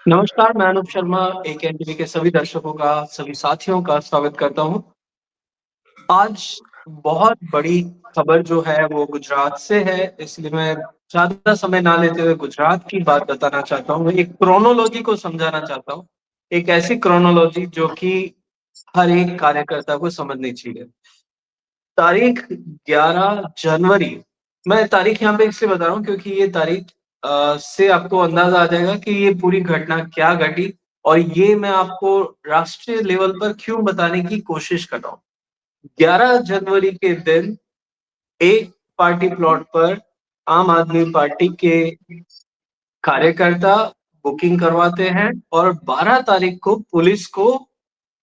नमस्कार, मैं अनूप शर्मा एकेएनटीवी के सभी दर्शकों का, सभी साथियों का स्वागत करता हूँ। आज बहुत बड़ी खबर जो है वो गुजरात से है, इसलिए मैं ज़्यादा समय ना लेते हुए गुजरात की बात बताना चाहता हूँ। एक क्रोनोलॉजी को समझाना चाहता हूँ। एक ऐसी क्रोनोलॉजी जो कि हर एक कार्यकर्ता को समझनी चाहिए। तारीख 11 जनवरी, मैं तारीख यहाँ पे इसलिए बता रहा हूँ क्योंकि ये तारीख से आपको अंदाज़ा आ जाएगा कि ये पूरी घटना क्या घटी और ये मैं आपको राष्ट्रीय लेवल पर क्यों बताने की कोशिश कर रहा हूँ। 11 जनवरी के दिन एक पार्टी प्लॉट पर आम आदमी पार्टी के कार्यकर्ता बुकिंग करवाते हैं और 12 तारीख को पुलिस को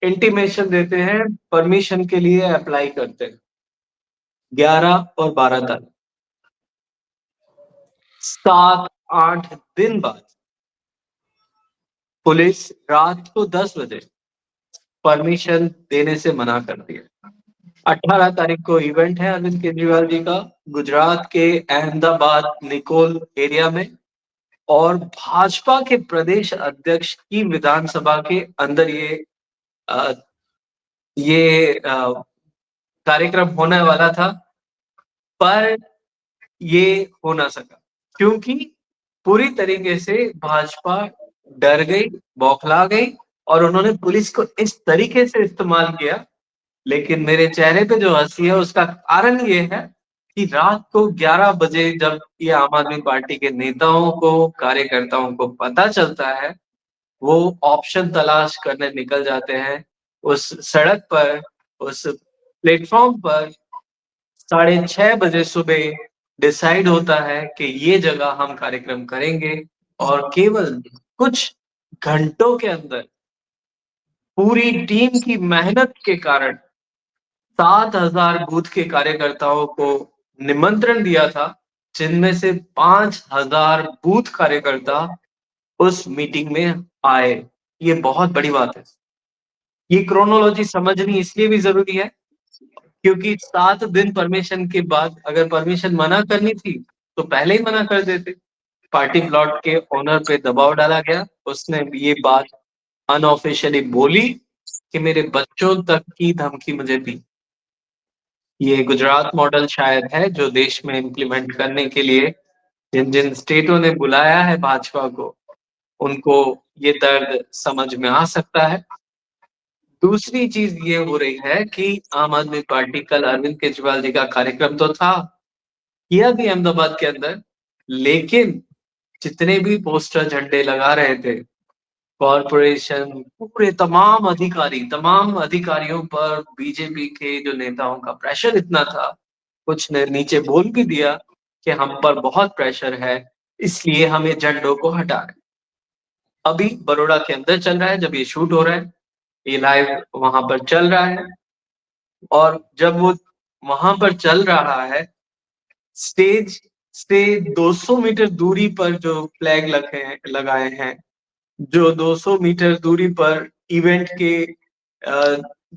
इंटीमेशन देते हैं, परमिशन के लिए अप्लाई करते हैं। 11 और 12 तारीख, 7-8 दिन बाद पुलिस रात को 10 बजे परमिशन देने से मना कर दिया। 18 तारीख को इवेंट है अरविंद केजरीवाल जी का गुजरात के अहमदाबाद निकोल एरिया में और भाजपा के प्रदेश अध्यक्ष की विधानसभा के अंदर अ, ये कार्यक्रम होने वाला था, पर ये हो ना सका क्योंकि पूरी तरीके से भाजपा डर गई, बौखला गई और उन्होंने पुलिस को इस तरीके से इस्तेमाल किया। लेकिन मेरे चेहरे पे जो हँसी है उसका कारण ये है कि रात को 11 बजे जब ये आम आदमी पार्टी के नेताओं को, कार्यकर्ताओं को पता चलता है, वो ऑप्शन तलाश करने निकल जाते हैं। उस सड़क पर, उस प्लेटफ़ॉर्म पर 6:30 बजे सुबह डिसाइड होता है कि ये जगह हम कार्यक्रम करेंगे और केवल कुछ घंटों के अंदर पूरी टीम की मेहनत के कारण 7,000 बूथ के कार्यकर्ताओं को निमंत्रण दिया था, जिनमें से 5,000 बूथ कार्यकर्ता उस मीटिंग में आए। ये बहुत बड़ी बात है। ये क्रोनोलॉजी समझनी इसलिए भी ज़रूरी है क्योंकि 7 दिन परमिशन के बाद अगर परमिशन मना करनी थी, तो पहले ही मना कर देते। पार्टी प्लॉट के ओनर पे दबाव डाला गया, उसने ये बात अनऑफिशियली बोली कि मेरे बच्चों तक की धमकी मुझे दी। ये गुजरात मॉडल शायद है जो देश में इम्प्लीमेंट करने के लिए जिन-जिन स्टेटों ने बुलाया है भाजपा को, उनको ये दर्द समझ में आ सकता है। दूसरी चीज़ ये हो रही है कि आम आदमी पार्टी कल अरविंद केजरीवाल जी का कार्यक्रम तो था, किया भी अहमदाबाद के अंदर, लेकिन जितने भी पोस्टर झंडे लगा रहे थे, कॉर्पोरेशन, पूरे तमाम अधिकारियों पर बीजेपी के जो नेताओं का प्रेशर इतना था, कुछ ने नीचे बोल भी दिया कि हम पर बहुत प्रेशर है, इसलिए हम ये झंडों को हटा रहे हैं। अभी बरोड़ा के अंदर चल रहा है, जब ये शूट हो रहा है, ये लाइव वहाँ पर चल रहा है और जब वो वहाँ पर चल रहा है, स्टेज से 200 मीटर दूरी पर जो फ्लैग लगाए हैं, जो 200 मीटर दूरी पर इवेंट के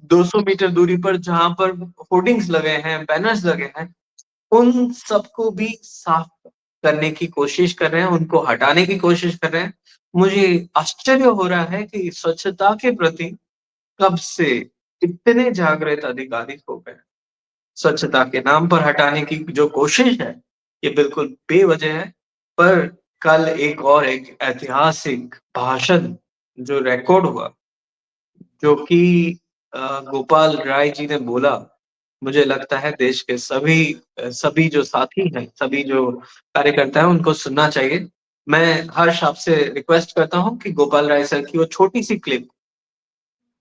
200 मीटर दूरी पर जहाँ पर होर्डिंग्स लगे हैं, बैनर्स लगे हैं, उन सबको भी साफ करने की कोशिश कर रहे हैं, उनको हटाने की कोशिश कर रहे हैं। मुझे आश्चर्य हो रहा है कि स्वच्छता के प्रति कब से इतने जागृत अधिकारी हो गए। स्वच्छता के नाम पर हटाने की जो कोशिश है, ये बिल्कुल बेवजह है। पर कल एक ऐतिहासिक भाषण जो रिकॉर्ड हुआ, जो कि गोपाल राय जी ने बोला, मुझे लगता है देश के सभी जो साथी हैं, सभी जो कार्यकर्ता हैं, उनको सुनना चाहिए। मैं हर्ष आपसे रिक्वेस्ट करता हूँ कि गोपाल राय सर की वो छोटी-सी क्लिप,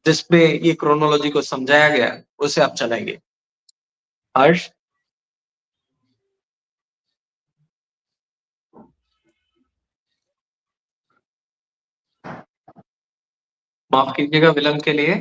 जिसमें ये क्रोनोलॉजी को समझाया गया है, उसे आप चलाइए। हर्ष? माफ़ कीजिएगा विलंब के लिए।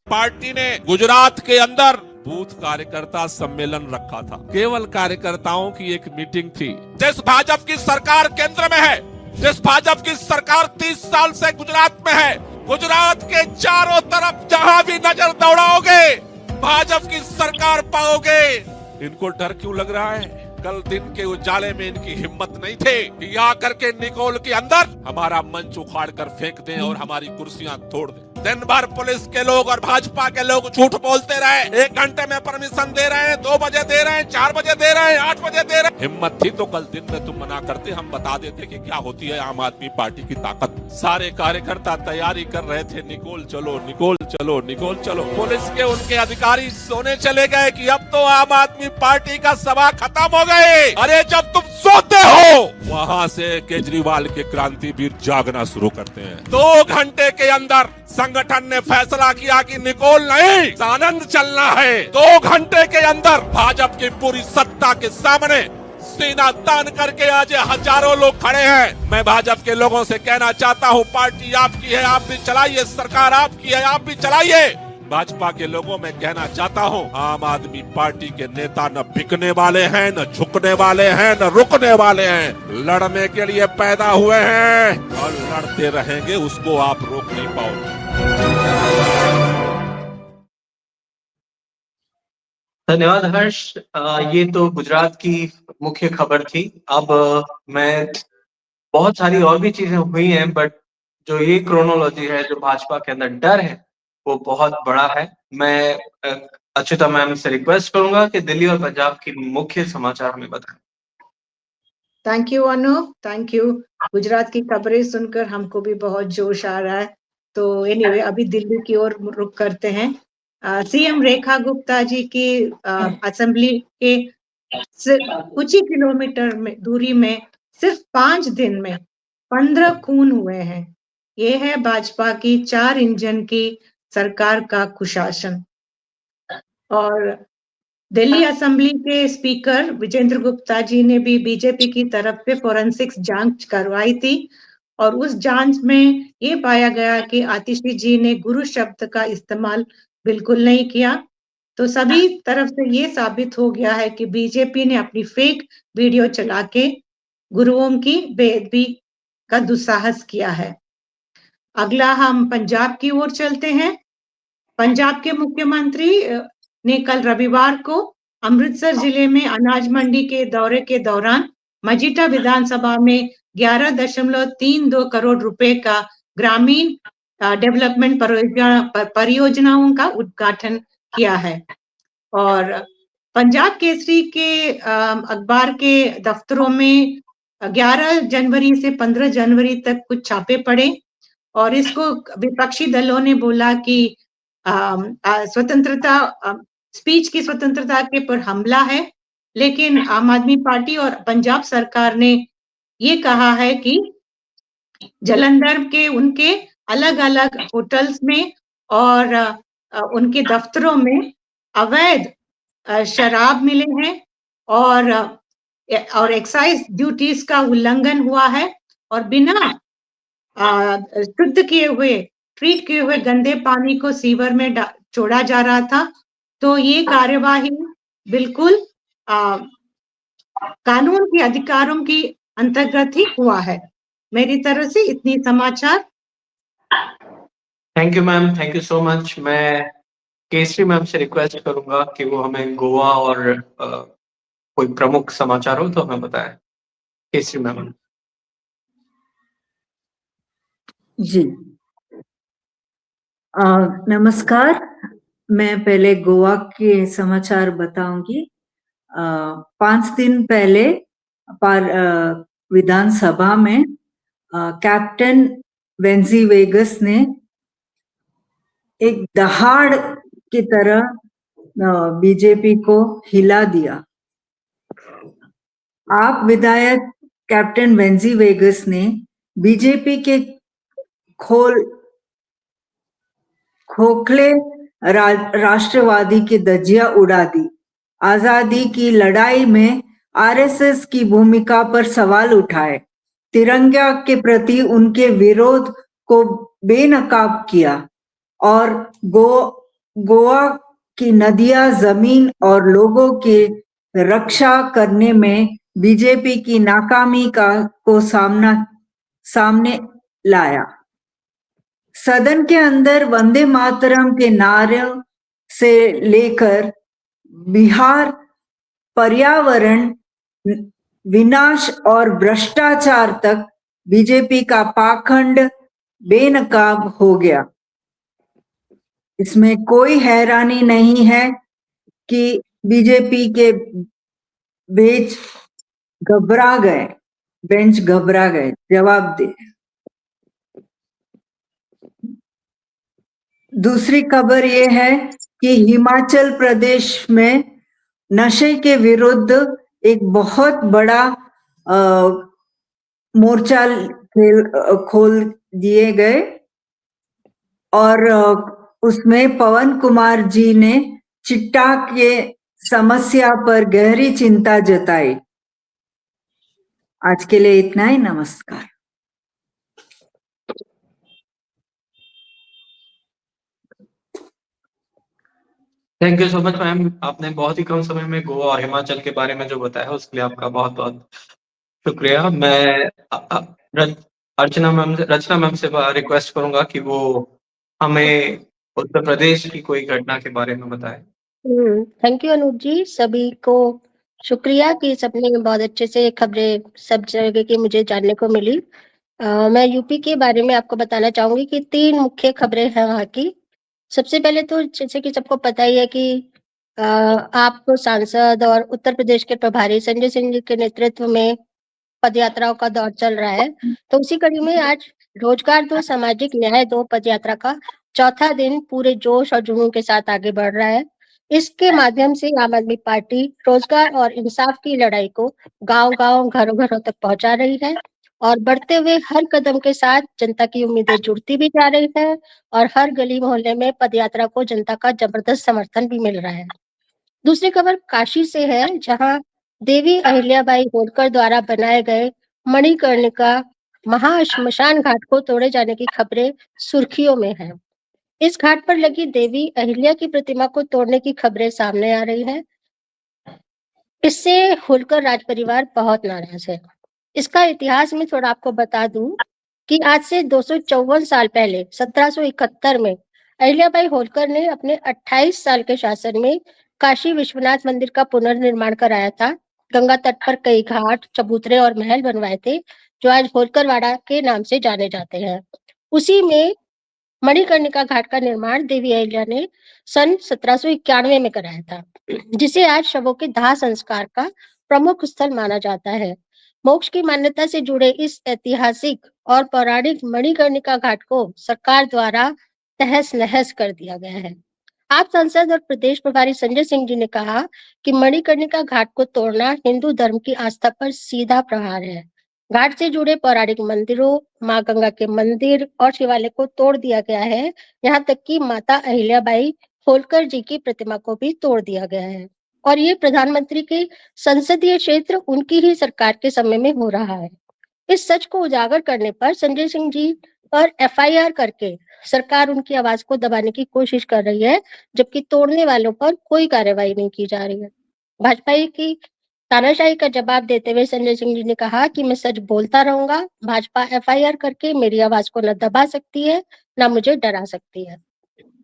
पार्टी ने गुजरात के अंदर बूथ कार्यकर्ता सम्मेलन रखा था। केवल कार्यकर्ताओं की एक मीटिंग थी। जिस भाजपा की सरकार केंद्र में है, जिस भाजपा की सरकार 30 साल से गुजरात में है, गुजरात के चारों तरफ जहां भी नजर दौड़ाओगे भाजपा की सरकार पाओगे। इनको डर क्यों लग रहा है? कल दिन के उजाले में इनकी हिम्मत नहीं थी कि आकर के निकोल के अंदर हमारा मंच उखाड़ कर फेंक दें और हमारी कुर्सियां तोड़ दें। दिन भर पुलिस के लोग और भाजपा के लोग झूठ बोलते रहे, 1 घंटे में परमिशन दे रहे हैं, 2 बजे दे रहे हैं, 4 बजे दे रहे हैं, 8 बजे दे रहे हैं। हिम्मत थी तो कल दिन में तुम मना करते, हम बता देते कि क्या होती है आम आदमी पार्टी की ताकत। सारे कार्यकर्ता तैयारी कर रहे थे, निकोल चलो, निकोल चलो, निकोल चलो। पुलिस के उनके अधिकारी सोने चले गए कि अब तो आम आदमी पार्टी का सभा खत्म हो गई। अरे जब तुम सोते हो वहां से केजरीवाल के क्रांतिवीर जागना शुरू करते हैं। 2 घंटे के अंदर संगठन ने फैसला किया कि निकोल नहीं, सानंद चलना है। 2 घंटे के अंदर भाजपा की पूरी सत्ता के सामने सीना तान करके आज हजारों लोग खड़े हैं। मैं भाजपा के लोगों से कहना चाहता हूं, पार्टी आपकी है, आप भी चलाइए, सरकार आपकी है, आप भी चलाइए। भाजपा के लोगों में कहना चाहता हूं, आम आदमी पार्टी के नेता न बिकने वाले हैं, न झुकने वाले हैं, न रुकने वाले हैं। लड़ने के लिए पैदा हुए हैं और लड़ते रहेंगे, उसको आप रोक नहीं पाओगे। धन्यवाद हर्ष। ये तो गुजरात की मुख्य खबर थी। अब मैं बहुत सारी और भी चीजें हुई हैं, बट जो ये क्रोनोलॉजी है, जो भाजपा के अंदर डर है, वो बहुत बड़ा है। मैं अच्युता मैम से रिक्वेस्ट करूंगा कि दिल्ली और पंजाब की मुख्य समाचार हमें बताएं। Thank you Anoop, thank you. Gujarat की खबरें सुनकर हमको भी बहुत जोश आ रहा है। तो एनीवे अभी दिल्ली की ओर रुख करते हैं। सीएम रेखा गुप्ता जी की असेंबली के कुछ ही किलोमीटर में दूरी में सिर्फ 5 दिन में 15 खून हुए हैं। ये है भाजपा की 4 इंजन की सरकार का कुशासन। और दिल्ली असेंबली के स्पीकर विजेंद्र गुप्ता जी ने भी बीजेपी की तरफ से फोरेंसिक्स जांच करवाई थी और उस जांच में ये पाया गया कि आतिशी जी ने गुरु शब्द का इस्तेमाल बिल्कुल नहीं किया। तो सभी तरफ से ये साबित हो गया है कि बीजेपी ने अपनी फेक वीडियो चला के गुरुओं की बेअदबी का दुस्साहस किया है। अगला हम पंजाब की ओर चलते हैं। पंजाब के मुख्यमंत्री ने कल रविवार को अमृतसर जिले में अनाज मंडी के दौरे के दौरान मजीठा विधानसभा में 11.32 करोड़ रुपए का ग्रामीण डेवलपमेंट परियोजनाओं का उद्घाटन किया है। और पंजाब केसरी के अखबार के दफ्तरों में 11 जनवरी से 15 जनवरी तक कुछ छापे पड़े और इसको विपक्षी दलों ने बोला कि स्वतंत्रता स्पीच की स्वतंत्रता के पर हमला है। लेकिन आम आदमी पार्टी और पंजाब सरकार ने ये कहा है कि जलंधर के उनके अलग अलग होटल्स में और उनके दफ्तरों में अवैध शराब मिले हैं और एक्साइज ड्यूटीज का उल्लंघन हुआ है और बिना शुद्ध किए हुए ट्रीट किए हुए गंदे पानी को सीवर में छोड़ा जा रहा था। तो ये कार्यवाही बिल्कुल कानून के अधिकारों की अंतर्गत ही हुआ है। मेरी तरफ से इतनी समाचार। Thank you ma'am, thank you so much. मैं केसरी मैम से रिक्वेस्ट करूंगा कि वो हमें गोवा और कोई प्रमुख समाचार हो तो हमें बताएं। केसरी मैम जी, नमस्कार। मैं पहले गोवा के समाचार बताऊंगी। 5 दिन पहले विधानसभा में कैप्टन वेंजीवेगस ने एक दहाड़ की तरह बीजेपी को हिला दिया। आप विधायक कैप्टन वेंजीवेगस ने बीजेपी के खोखले राष्ट्रवादी की धज्जियां उड़ा दी। आजादी की लड़ाई में आरएसएस की भूमिका पर सवाल उठाए, तिरंगा के प्रति उनके विरोध को बेनकाब किया और गोवा की नदियां, जमीन और लोगों की रक्षा करने में बीजेपी की नाकामी को सामने लाया। सदन के अंदर वंदे मातरम के नारे से लेकर बिहार पर्यावरण विनाश और भ्रष्टाचार तक बीजेपी का पाखंड बेनकाब हो गया। इसमें कोई हैरानी नहीं है कि बीजेपी के बेंच घबरा गए जवाब दे। दूसरी खबर ये है कि हिमाचल प्रदेश में नशे के विरुद्ध एक बहुत बड़ा मोर्चा खोल दिए गए और उसमें पवन कुमार जी ने चिट्टा के समस्या पर गहरी चिंता जताई। आज के लिए इतना ही। नमस्कार। Thank you so much ma'am, आपने बहुत ही कम समय में गोवा और हिमाचल के बारे में जो बताया उसके लिए आपका बहुत बहुत शुक्रिया। मैं रचना मैम से रिक्वेस्ट करूंगा कि वो हमें उत्तर प्रदेश की कोई घटना के बारे में बताए। थैंक यू अनूप जी। सभी को शुक्रिया कि सबने बहुत अच्छे से खबरें सब जगह की मुझे जानने को मिली। मैं यूपी के बारे में आपको बताना चाहूंगी कि 3 मुख्य खबरें हैं वहाँ की। सबसे पहले तो जैसे कि सबको पता ही है कि आप सांसद और उत्तर प्रदेश के प्रभारी संजय सिंह जी के नेतृत्व में पदयात्राओं का दौर चल रहा है। तो उसी कड़ी में आज रोजगार दो सामाजिक न्याय दो पदयात्रा का चौथा दिन पूरे जोश और जुनून के साथ आगे बढ़ रहा है। इसके माध्यम से आम आदमी पार्टी रोजगार और इंसाफ की लड़ाई को गांव-गांव, घरों-घरों तक पहुंचा रही है और बढ़ते हुए हर कदम के साथ जनता की उम्मीदें जुड़ती भी जा रही है और हर गली मोहल्ले में पदयात्रा को जनता का जबरदस्त समर्थन भी मिल रहा है। दूसरी खबर काशी से है, जहां देवी अहिल्याबाई होलकर द्वारा बनाए गए मणिकर्णिका महाश्मशान घाट को तोड़े जाने की खबरें सुर्खियों में है। इस घाट पर लगी देवी अहिल्या की प्रतिमा को तोड़ने की खबरें सामने आ रही है। इससे होलकर राज परिवार बहुत नाराज है। इसका इतिहास में थोड़ा आपको बता दूं कि आज से 254 साल पहले 1771 में अहिल्याबाई होलकर ने अपने 28 साल के शासन में काशी विश्वनाथ मंदिर का पुनर्निर्माण कराया था। गंगा तट पर कई घाट, चबूतरे और महल बनवाए थे, जो आज होलकरवाड़ा के नाम से जाने जाते हैं। उसी में मणिकर्णिका घाट का निर्माण देवी अहिल्या ने सन 1791 में कराया था, जिसे आज शवों के दाह संस्कार का प्रमुख स्थल माना जाता है। मोक्ष की मान्यता से जुड़े इस ऐतिहासिक और पौराणिक मणिकर्णिका घाट को सरकार द्वारा तहस नहस कर दिया गया है। आप सांसद और प्रदेश प्रभारी संजय सिंह जी ने कहा कि मणिकर्णिका घाट को तोड़ना हिंदू धर्म की आस्था पर सीधा प्रहार है। घाट से जुड़े पौराणिक मंदिरों, माँ गंगा के मंदिर और शिवालय को तोड़ दिया गया है। यहाँ तक कि माता अहिल्याबाई होलकर जी की प्रतिमा को भी तोड़ दिया गया है और ये प्रधानमंत्री के संसदीय क्षेत्र उनकी ही सरकार के समय में हो रहा है। इस सच को उजागर करने पर संजय सिंह जी पर एफआईआर करके सरकार उनकी आवाज को दबाने की कोशिश कर रही है, जबकि तोड़ने वालों पर कोई कार्रवाई नहीं की जा रही है। भाजपा की तानाशाही का जवाब देते हुए संजय सिंह जी ने कहा कि मैं सच बोलता रहूंगा। भाजपा एफआईआर करके मेरी आवाज को न दबा सकती है, न मुझे डरा सकती है।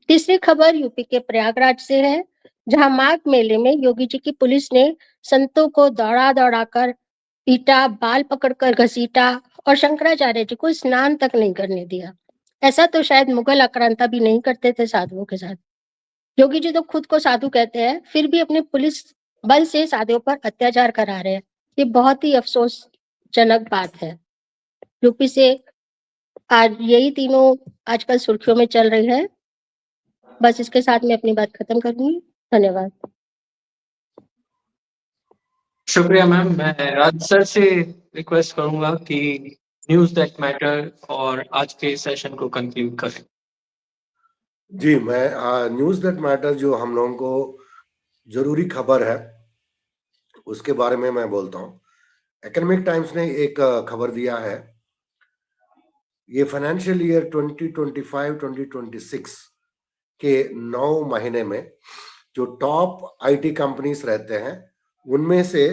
तीसरी खबर यूपी के प्रयागराज से है, जहां माघ मेले में योगी जी की पुलिस ने संतों को दौड़ा कर पीटा, बाल पकड़कर घसीटा और शंकराचार्य जी को स्नान तक नहीं करने दिया। ऐसा तो शायद मुगल आक्रांता भी नहीं करते थे साधुओं के साथ। योगी जी तो खुद को साधु कहते हैं, फिर भी अपने पुलिस बल से साधुओं पर अत्याचार करा रहे हैं। ये बहुत ही अफसोसजनक बात है। यूपी से आज यही तीनों आजकल सुर्खियों में चल रही है। बस इसके साथ मैं अपनी बात खत्म करूंगी। धन्यवाद। शुक्रिया मैम। मैं राज सर से रिक्वेस्ट करूंगा कि न्यूज दैट मैटर और आज के सेशन को कंक्लूड करें। जी, मैं न्यूज दैट मैटर जो हम लोगों को जरूरी खबर है उसके बारे में मैं बोलता हूँ। एकेडमिक टाइम्स ने एक खबर दिया है। ये फाइनेंशियल ईयर 2025-2026 के 9 महीने में जो टॉप आईटी कंपनीज रहते हैं उनमें से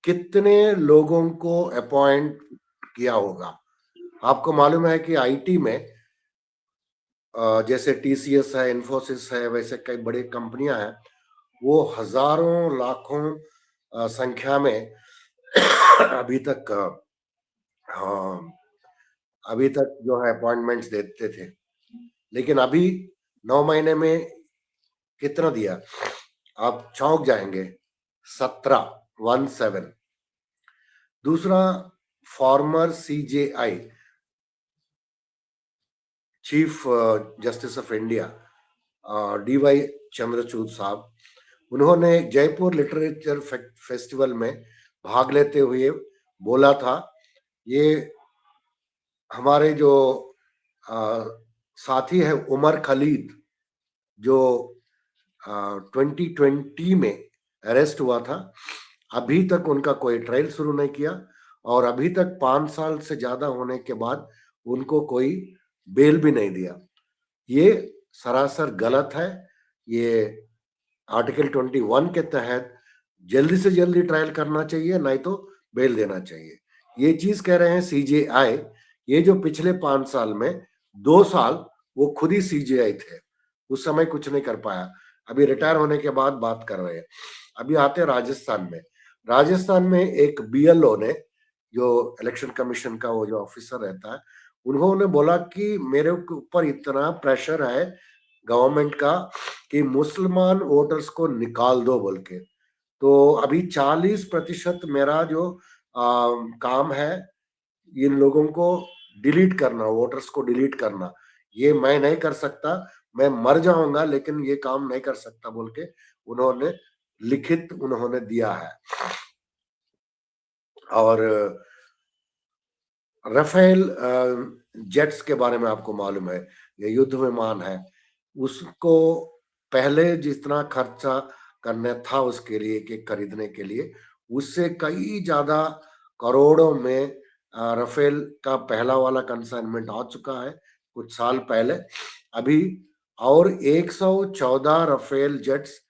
कितने लोगों को अपॉइंट किया होगा। आपको मालूम है कि आईटी में जैसे टीसीएस है, इन्फोसिस है, वैसे कई बड़ी कंपनियां हैं, वो हजारों लाखों संख्या में अभी तक अभी तक जो है अपॉइंटमेंट्स देते थे, लेकिन अभी 9 महीने में कितना दिया आप चौंक जाएंगे, 17। दूसरा, farmer CJI chief justice of India DY Chandrachud साहब, उन्होंने जयपुर लिटरेचर फेस्टिवल में भाग लेते हुए बोला था, ये हमारे जो साथी है उमर खालिद, जो 2020 में अरेस्ट हुआ था, अभी तक उनका कोई ट्रायल शुरू नहीं किया और अभी तक 5 साल से ज्यादा होने के बाद उनको कोई बेल भी नहीं दिया। ये सरासर गलत है। ये आर्टिकल 21 के तहत जल्दी से जल्दी ट्रायल करना चाहिए, नहीं तो बेल देना चाहिए। ये चीज कह रहे हैं CJI, ये जो पिछले 5 साल में 2 साल वो खुद ही CJI थे, उस समय कुछ नहीं कर पाया, अभी रिटायर होने के बाद बात कर रहे हैं। अभी आते हैं राजस्थान में। राजस्थान में एक BLO ने, जो इलेक्शन कमीशन का वो जो ऑफिसर रहता है, उन्होंने बोला कि मेरे ऊपर इतना प्रेशर है गवर्नमेंट का कि मुसलमान वोटर्स को निकाल दो बोल के। तो अभी 40% मेरा जो काम है इन लोगों को डिलीट करना, वोटर्स को डिलीट करना, ये मैं नहीं कर सकता, मैं मर जाऊंगा लेकिन ये काम नहीं कर सकता बोल के उन्होंने लिखित उन्होंने दिया है। और राफेल जेट्स के बारे में आपको मालूम है, ये युद्ध विमान है, उसको पहले जितना खर्चा करना था उसके लिए कि खरीदने के लिए, उससे कई ज्यादा करोड़ों में राफेल का पहला वाला कंसाइनमेंट आ चुका है कुछ साल पहले। अभी और 114 राफेल जेट्स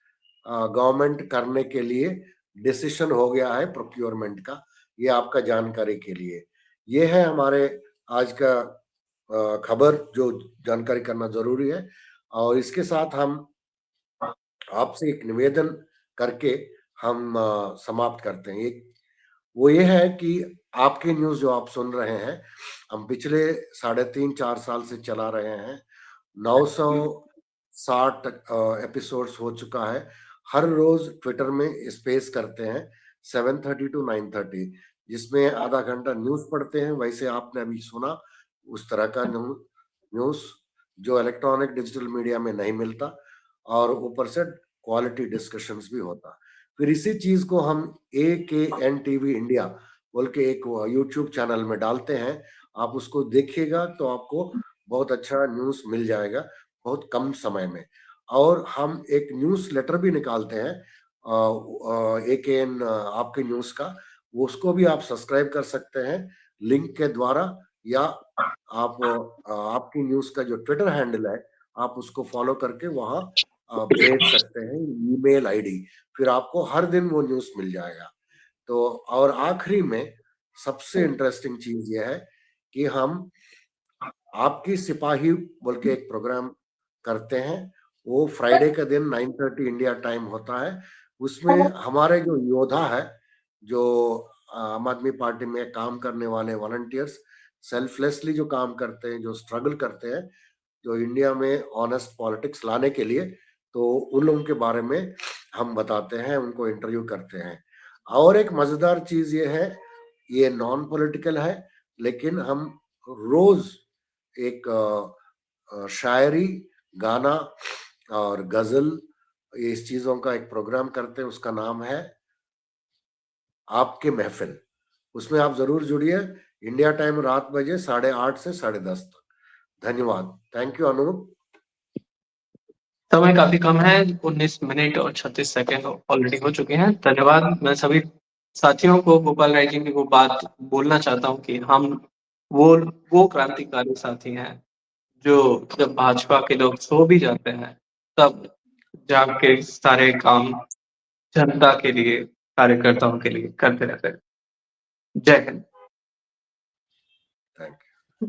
गवर्नमेंट करने के लिए डिसीजन हो गया है प्रोक्योरमेंट का। ये आपका जानकारी के लिए, ये है हमारे आज का खबर जो जानकारी करना जरूरी है। और इसके साथ हम आपसे एक निवेदन करके हम समाप्त करते हैं। एक वो ये है कि आपके न्यूज जो आप सुन रहे हैं, हम पिछले 3.5-4 साल से चला रहे हैं। 960 एपिसोड्स हो चुका है। हर रोज ट्विटर में स्पेस करते हैं 7:30 to 9:30, जिसमें आधा घंटा न्यूज पढ़ते हैं। वैसे आपने अभी सुना उस तरह का न्यूज जो इलेक्ट्रॉनिक डिजिटल मीडिया में नहीं मिलता, और ऊपर से क्वालिटी डिस्कशंस भी होता। फिर इसी चीज को हम AKN TV इंडिया बोल के एक यूट्यूब चैनल में डालते हैं, आप उसको देखिएगा तो आपको बहुत अच्छा न्यूज मिल जाएगा बहुत कम समय में। और हम एक न्यूज लेटर भी निकालते हैं AKN आपके न्यूज का, उसको भी आप सब्सक्राइब कर सकते हैं लिंक के द्वारा, या आप आपकी न्यूज का जो ट्विटर हैंडल है आप उसको फॉलो करके वहां भेज सकते हैं ईमेल ID, फिर आपको हर दिन वो न्यूज मिल जाएगा। तो और आखिरी में सबसे इंटरेस्टिंग चीज ये है कि हम आपकी सिपाही बोल के एक प्रोग्राम करते हैं, वो फ्राइडे का दिन 9:30 इंडिया टाइम होता है। उसमें हमारे जो योद्धा है, जो आम आदमी पार्टी में काम करने वाले वॉलंटियर्स सेल्फलेसली जो काम करते हैं, जो स्ट्रगल करते हैं, जो इंडिया में ऑनेस्ट पॉलिटिक्स लाने के लिए, तो उन लोगों के बारे में हम बताते हैं, उनको इंटरव्यू करते हैं। और एक मजेदार चीज ये है, ये नॉन पॉलिटिकल है, लेकिन हम रोज एक शायरी, गाना और गजल, इस चीजों का एक प्रोग्राम करते हैं, उसका नाम है आपके महफिल। उसमें आप जरूर जुड़िए, इंडिया टाइम रात बजे 8:30 से 10:30 तक। धन्यवाद। Thank you Anoop. समय काफी कम है, 19 मिनट और 36 सेकंड ऑलरेडी हो चुके हैं। धन्यवाद। मैं सभी साथियों को, गोपाल राय जी की वो बात बोलना चाहता हूँ कि हम वो क्रांतिकारी साथी हैं जो जब भाजपा के लोग सो भी जाते हैं तब जाग के सारे काम जनता के लिए, कार्यकर्ताओं के लिए करते रहते हैं। जय हिंद। Thank you.